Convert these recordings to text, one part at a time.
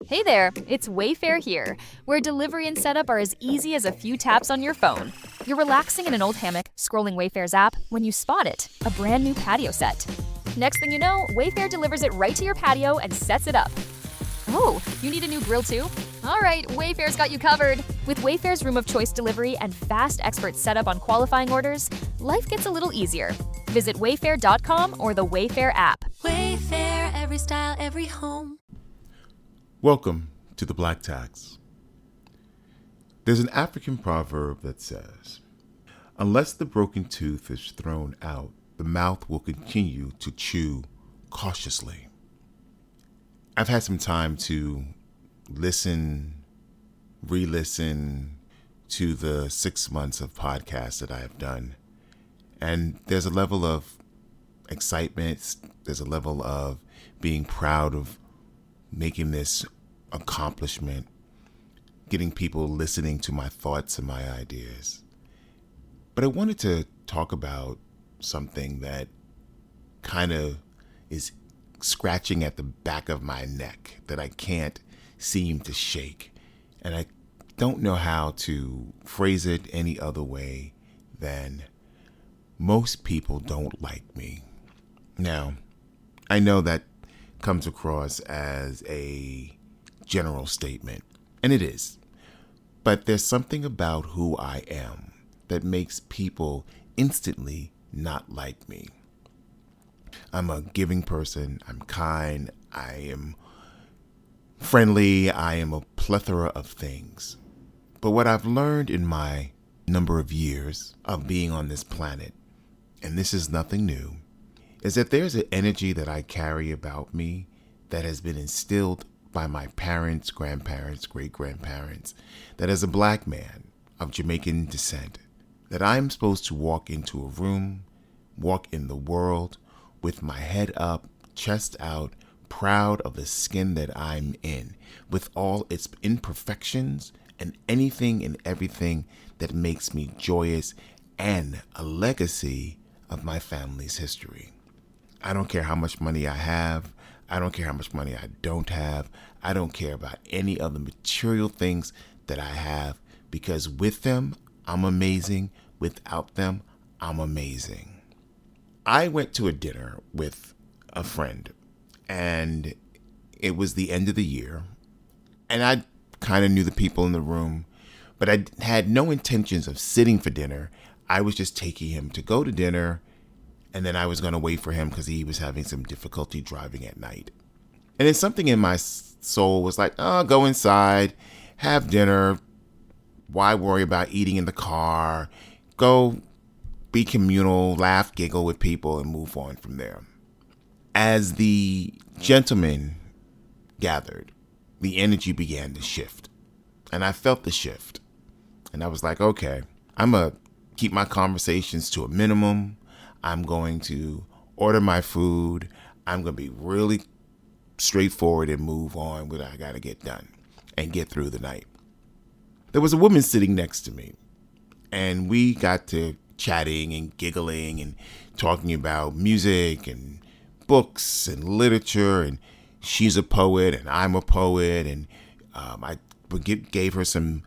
Hey there, it's Wayfair here, where delivery and setup are as easy as a few taps on your phone. You're relaxing in an old hammock, scrolling Wayfair's app, when you spot it, a brand new patio set. Next thing you know, Wayfair delivers it right to your patio and sets it up. Oh, you need a new grill too? All right, Wayfair's got you covered. With Wayfair's Room of Choice delivery and fast expert setup on qualifying orders, life gets a little easier. Visit wayfair.com or the Wayfair app. Wayfair, every style, every home. Welcome to the Black Tax. There's an African proverb that says, unless the broken tooth is thrown out, the mouth will continue to chew cautiously. I've had some time to listen, re-listen to the 6 months of podcasts that I have done. And there's a level of excitement, there's a level of being proud of making this accomplishment, getting people listening to my thoughts and my ideas. But I wanted to talk about something that kind of is scratching at the back of my neck that I can't seem to shake. And I don't know how to phrase it any other way than most people don't like me. Now, I know that comes across as a general statement, and it is. But there's something about who I am that makes people instantly not like me. I'm a giving person, I'm kind, I am friendly, I am a plethora of things. But what I've learned in my number of years of being on this planet, and this is nothing new, is that there's an energy that I carry about me that has been instilled by my parents, grandparents, great-grandparents, that as a black man of Jamaican descent, that I'm supposed to walk into a room, walk in the world with my head up, chest out, proud of the skin that I'm in, with all its imperfections and anything and everything that makes me joyous, and a legacy of my family's history. I don't care how much money I have. I don't care how much money I don't have. I don't care about any of the material things that I have, because with them, I'm amazing. Without them, I'm amazing. I went to a dinner with a friend, and it was the end of the year, and I kind of knew the people in the room, but I had no intentions of sitting for dinner. I was just taking him to go to dinner, and then I was going to wait for him because he was having some difficulty driving at night. And then something in my soul was like, oh, go inside, have dinner. Why worry about eating in the car? Go be communal, laugh, giggle with people, and move on from there. As the gentlemen gathered, the energy began to shift. And I felt the shift. And I was like, okay, I'm going to keep my conversations to a minimum. I'm going to order my food. I'm going to be really straightforward and move on with what I got to get done and get through the night. There was a woman sitting next to me, and we got to chatting and giggling and talking about music and books and literature, and she's a poet and I'm a poet, and I gave her some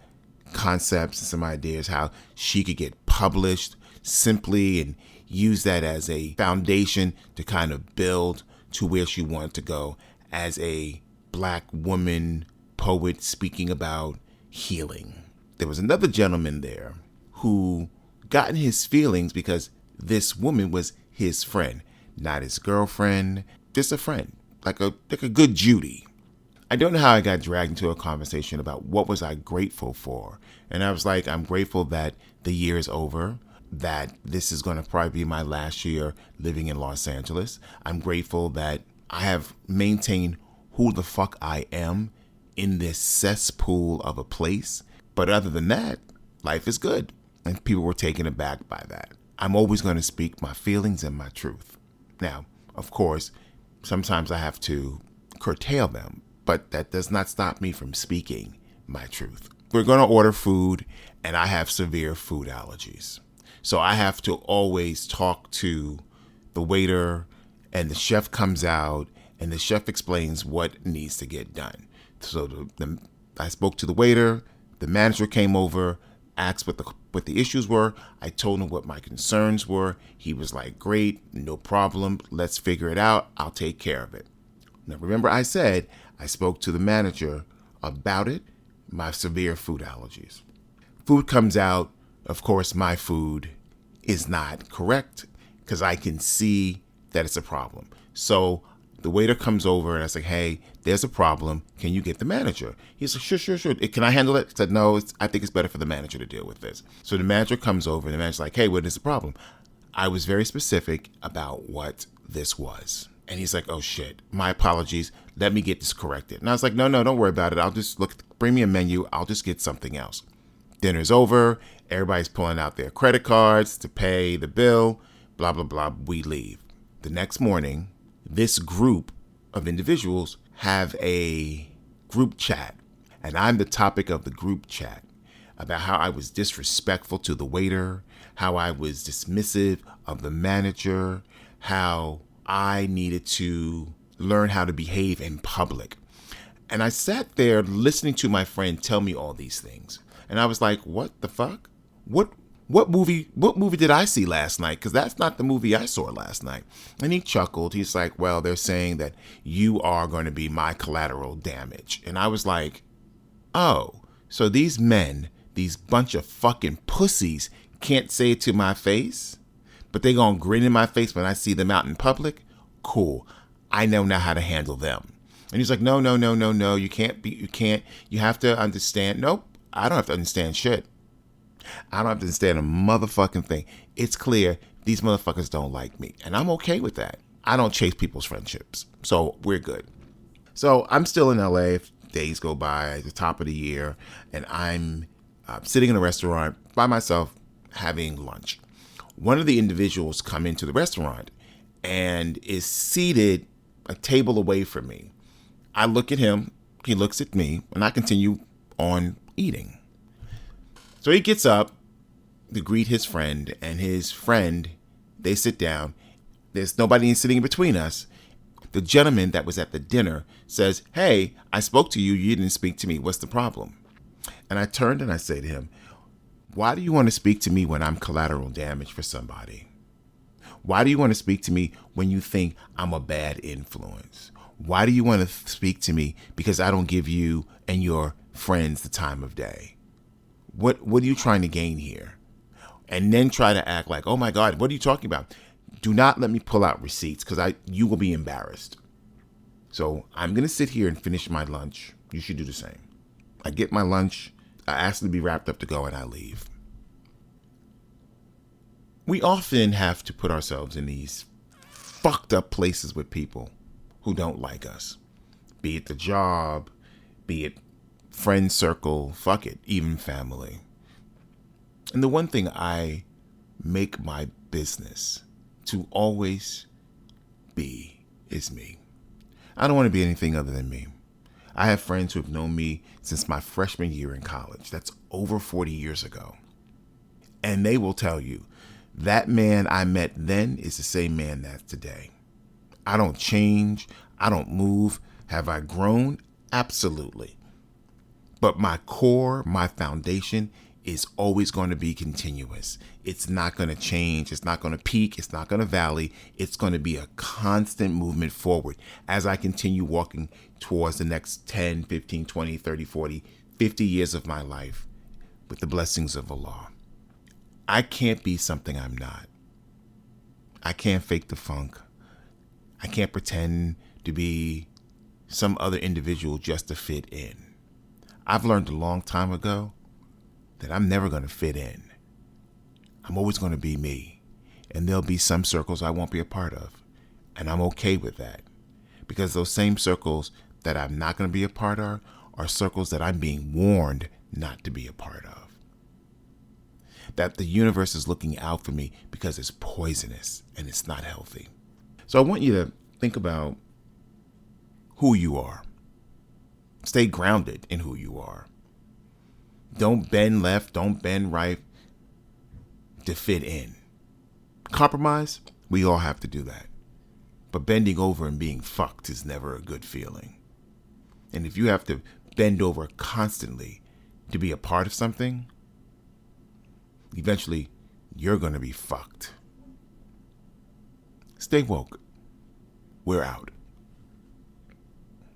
concepts and some ideas how she could get published simply and use that as a foundation to kind of build to where she wanted to go as a black woman poet speaking about healing. There was another gentleman there who got in his feelings because this woman was his friend, not his girlfriend, just a friend, like a good Judy. I don't know how I got dragged into a conversation about what was I grateful for. And I was like, I'm grateful that the year is over, that this is going to probably be my last year living in Los Angeles. I'm grateful that I have maintained who the fuck I am in this cesspool of a place. But other than that, life is good. And people were taken aback by that. I'm always going to speak my feelings and my truth. Now, of course, sometimes I have to curtail them, but that does not stop me from speaking my truth. We're going to order food, and I have severe food allergies. So I have to always talk to the waiter, and the chef comes out, and the chef explains what needs to get done. So I spoke to the waiter. The manager came over, asked what the issues were. I told him what my concerns were. He was like, great, no problem. Let's figure it out. I'll take care of it. Now, remember I said I spoke to the manager about it, my severe food allergies. Food comes out. Of course, my food is not correct because I can see that it's a problem. So the waiter comes over and I say, hey, there's a problem. Can you get the manager? He's like, sure. Can I handle it? I said, no, I think it's better for the manager to deal with this. So the manager comes over and the manager's like, hey, what is the problem? I was very specific about what this was. And he's like, oh shit, my apologies. Let me get this corrected. And I was like, no, don't worry about it. I'll just bring me a menu. I'll just get something else. Dinner's over. Everybody's pulling out their credit cards to pay the bill. Blah, blah, blah. We leave. The next morning, this group of individuals have a group chat. And I'm the topic of the group chat about how I was disrespectful to the waiter, how I was dismissive of the manager, how I needed to learn how to behave in public. And I sat there listening to my friend tell me all these things. And I was like, what the fuck? What movie did I see last night? Because that's not the movie I saw last night. And he chuckled. He's like, well, they're saying that you are going to be my collateral damage. And I was like, oh, so these men, these bunch of fucking pussies can't say it to my face, but they gonna grin in my face when I see them out in public? Cool. I know now how to handle them. And he's like, no. You have to understand. Nope. I don't have to understand shit. I don't have to understand a motherfucking thing. It's clear these motherfuckers don't like me. And I'm okay with that. I don't chase people's friendships. So we're good. So I'm still in LA. Days go by at the top of the year. And I'm sitting in a restaurant by myself having lunch. One of the individuals come into the restaurant and is seated a table away from me. I look at him. He looks at me. And I continue on eating. So he gets up to greet his friend, and his friend, they sit down. There's nobody sitting in between us. The gentleman that was at the dinner says, hey, I spoke to you. You didn't speak to me. What's the problem? And I turned and I say to him, why do you want to speak to me when I'm collateral damage for somebody? Why do you want to speak to me when you think I'm a bad influence? Why do you want to speak to me because I don't give you and your friends the time of day? What are you trying to gain here? And then try to act like, oh my God, what are you talking about? Do not let me pull out receipts because you will be embarrassed. So I'm going to sit here and finish my lunch. You should do the same. I get my lunch. I ask to be wrapped up to go and I leave. We often have to put ourselves in these fucked up places with people who don't like us. Be it the job, be it friend circle, fuck it, even family. And the one thing I make my business to always be is me. I don't want to be anything other than me. I have friends who have known me since my freshman year in college. That's over 40 years ago. And they will tell you that man I met then is the same man that's today. I don't change. I don't move. Have I grown? Absolutely. But my core, my foundation is always going to be continuous. It's not going to change. It's not going to peak. It's not going to valley. It's going to be a constant movement forward as I continue walking towards the next 10, 15, 20, 30, 40, 50 years of my life with the blessings of Allah. I can't be something I'm not. I can't fake the funk. I can't pretend to be some other individual just to fit in. I've learned a long time ago that I'm never going to fit in. I'm always going to be me. And there'll be some circles I won't be a part of. And I'm okay with that. Because those same circles that I'm not going to be a part of are circles that I'm being warned not to be a part of. That the universe is looking out for me because it's poisonous and it's not healthy. So I want you to think about who you are. Stay grounded in who you are. Don't bend left, don't bend right to fit in. Compromise, we all have to do that. But bending over and being fucked is never a good feeling. And if you have to bend over constantly to be a part of something, eventually you're going to be fucked. Stay woke. We're out.